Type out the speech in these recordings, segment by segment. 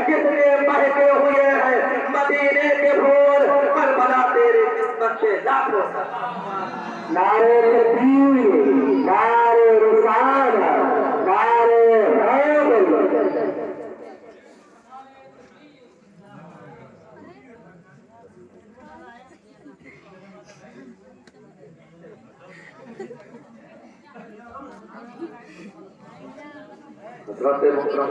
کتنے مہکے ہوئے ہیں مدینے کے پھول، کربلا تیری قسمت کے لاکھوں نعرے تکبیر، نعرے رسالت، نعرے حیدر۔ حضرت محترم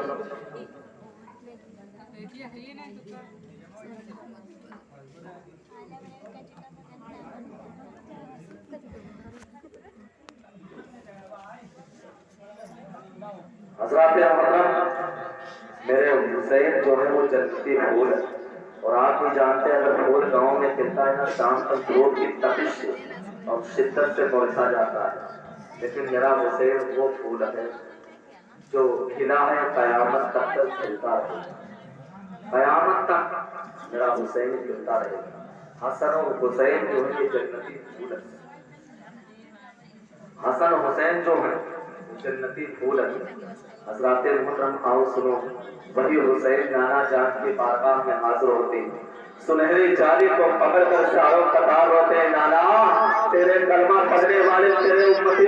حضرات محترم، میرے حسین جو ہے وہ جنتی پھول ہے، اور آپ بھی جانتے ہیں اگر پھول گاؤں میں کھلتا ہے نا شام تک دھوپ کی تپش اور شدت سے مرجھا جاتا ہے، لیکن میرا حسین وہ پھول ہے جو کھلا ہے قیامت تک کھلتا رہے، قیامت تک میرا حسین کھلتا رہے گا۔ حسن اور حسین جو ہے یہ جنتی پھول ہے، حسن حسین جو ہے جنتی پھول ہے۔ حضرات محترم آؤ سنو، وہی حسین نانا جان کی بارگاہ میں حاضر ہوتے، سنہری جالی کو پکڑ کر چاروں قطار روتے ہیں، نانا تیرے کلمہ پڑھنے والے تیرے امتی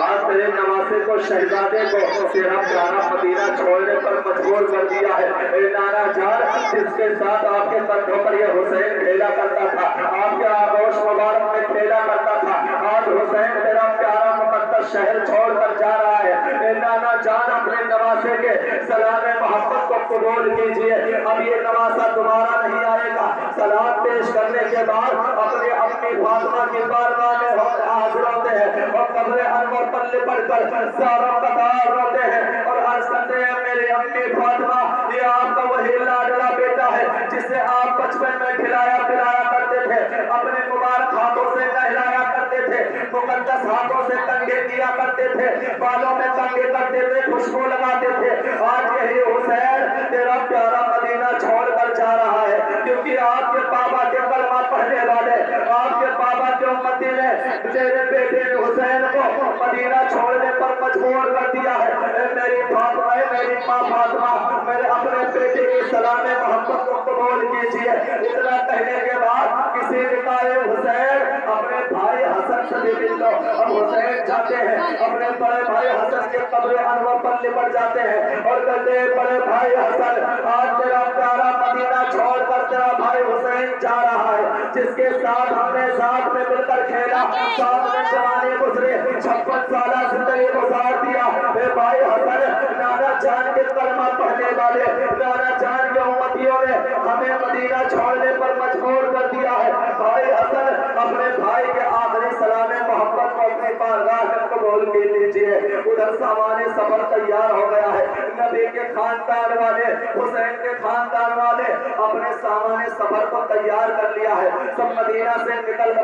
آج تیرے نواسے کو شہزادے کو تیرا پیارا مدینہ چھوڑنے پر مجبور کر دیا ہے۔ اے نانا جان، جس کے ساتھ آپ کے کندھوں پر یہ حسین کھیلا کرتا تھا، آپ کے آغوش مبارک میں کھیلا کرتا تھا، آج حسین تیرا پیارا مقدس شہر چھوڑ کر جا رہا ہے۔ اے نانا جان، اپنے نواسے کے سلام محبت کو قبول کیجئے، اب یہ نواسہ دوبارہ نہیں آئے گا۔ سلام پیش کرنے کے بعد اپنے اپنی فاطمہ کی بارگاہ میں حاضر ہوتے ہیں اور قبر انور پر لپٹ کر ساروں قطار روتے ہیں اور عرض کرتے ہیں، میری امی فاطمہ، یہ آپ کا وہی لاڈلا بیٹا ہے جسے آپ بچپن میں کھلایا پلایا کرتے تھے، اپنے مبارک ہاتھوں سے نہلایا کرتے تھے، مقدس ہاتھوں سے کنگھے کیا کرتے تھے، بالوں میں کنگھے کرتے تھے، خوشبو لگاتے تھے۔ آج یہی حسین تیرا پیارا مدینہ چھوڑ کر جا رہا ہے، کیونکہ آپ کے بابا کے کلمہ پڑھنے والے، آپ کے بابا کے امتی نے تیرے بیٹے حسین کو مدینہ چھوڑنے پر مجبور کر دیا ہے۔ اے میری فاطمہ، میری ماں فاطمہ، میرے اپنے بیٹے کی سلام محبت کو قبول کیجئے۔ اتنا کہنے کے بعد کسی نے کہا، اے حسین اپنے بھائی حسن سے بھی مل لو۔ اب حسین جاتے ہیں اپنے بڑے بھائی حسن کے قبر انور پر لپٹ جاتے ہیں اور کہتے ہیں، بڑے بھائی حسن، آج تیرا پیارا مدینہ چھوڑ کر تیرا بھائی حسین جا رہا ہے، جس کے ساتھ ہم نے ساتھ میں مل کر کھیلا، ساتھ میں زمانے گزرے، 56 سالہ زندگی گزار دیا۔ اے بھائی حسن، نانا جان کے کلمہ پڑھنے والے، نانا جان کے امتیوں نے ہمیں مدینہ چھوڑنے پر مجبور کر دیا ہے۔ بھائی حسن اپنے بھائی کے آخری سلام محبت کو اپنی بارگاہ میں قبول کر لیجئے۔ ادھر سامان سفر تیار ہو گیا ہے، نبی کے خاندان والے، حسین کے خاندان والے اپنے سامان سفر کو تیار کر لیا ہے، سب مدینہ سے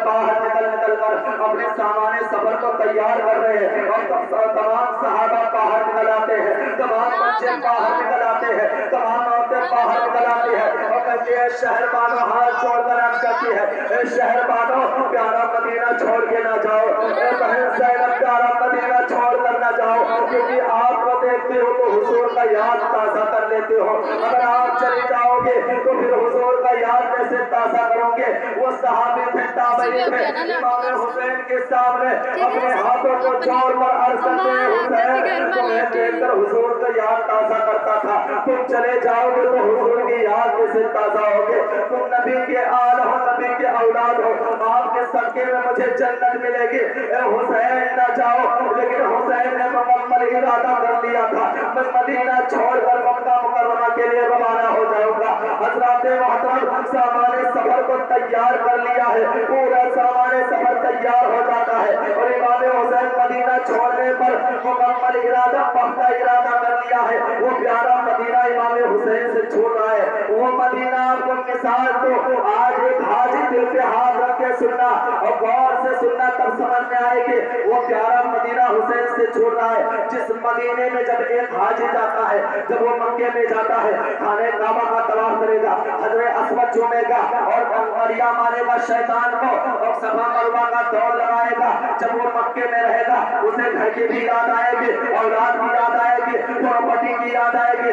باہر نکل کر اپنے سامان سفر کو تیار کر رہے ہیں، اور تمام صحابہ باہر نکل آتے ہیں، تمام بچے باہر نکل آتے ہیں، تمام عورتیں باہر نکل آتی ہیں اور کہتی ہے، شہر بانو ہاتھ چھوڑ کر عرض کرتی ہے، اے شہر بانو پیارا مدینہ چھوڑ کے نہ جاؤ، اے بہن زینب پیارا مدینہ چھوڑ کر نہ جاؤ، کیونکہ آپ کو دیکھتے ہو تو حضور کا یاد تازہ کر لیتے ہو، اگر آپ چلے جاؤ گے تو پھر حضور کا یاد کیسے تازہ کرو گے؟ وہ صحابی تھے، تابعین تھے، امام حسین کے سامنے اپنے ہاتھوں کو جوڑ کر عرض کرتے ہیں، حسین تمہیں دیکھ کر حضور کا یاد تازہ کرتا تھا، تم چلے جاؤ گے تو حضور کی یاد کیسے تازہ ہوگے؟ تم نبی کے آل ہو، نبی کے اولاد ہو، آپ کے صدقے میں مجھے جنت ملے گی۔ اے حسین نہ جاؤ، لیکن حسین نے مکمل ارادہ کر لیا تھا، میں مدینہ چھوڑ کر مکہ مکرمہ کے لیے روانہ ہو جاؤں گا۔ حضرات محترم، سامان سفر کو تیار کر لیا ہے، پورا سامان سفر تیار ہو جاتا ہے اور امام حسین مدینہ چھوڑنے پر مکمل ارادہ، پختہ ارادہ کر لیا ہے۔ وہ پیارا مدینہ امام حسین سے چھوڑ رہا ہے، وہ مدینہ آپ کو مثال تو آج ایک حاجی دل پہ ہاتھ رکھ کے سننا اور غور سے سننا، تب سمجھ میں آئے گی وہ پیارا مدینہ حسین سے چھوڑ رہا ہے۔ جس مدینے میں جب ایک حاجی جاتا ہے، جب وہ مکے میں جاتا ہے، خانہ کعبہ کا طواف کرے گا، حجر اسود چومے گا اور اریا مارے گا شیطان کو اور صفا مروہ کا دوڑ لگائے گا، جب وہ مکے میں رہے گا اسے گھر کی بھی یاد آئے گی، اولاد کی یاد آئے گی، پراپرٹی کی یاد آئے گی،